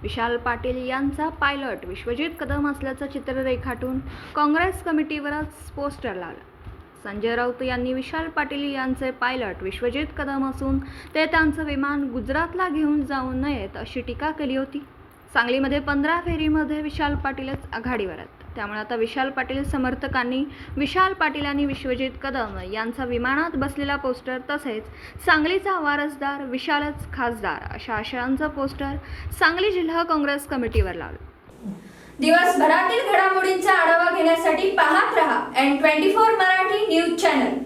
विशाल पाटील यांचा पायलट विश्वजित कदम असल्याचं चित्र रेखाटून काँग्रेस कमिटीवरच पोस्टर लावलं। संजय राऊत यांनी विशाल पाटील यांचे पायलट विश्वजित कदम असून ते त्यांचं विमान गुजरातला घेऊन जाऊ नयेत अशी टीका केली होती। सांगलीमध्ये 15 फेरीमध्ये विशाल पाटीलच आघाडीवर आहेत। त्यामुळे आता विशाल पाटील समर्थकांनी विशाल पाटील आणि विश्वजित कदम यांचा विमानात बसलेला पोस्टर तसेच सांगलीचा वारसदार विशालच खासदार अशा आशयाचं पोस्टर सांगली जिल्हा काँग्रेस कमिटीवर लावलं। दिवसभरातील घडामोडींचा आढावा घेण्यासाठी पाहत रहा N24 मराठी न्यूज चॅनल।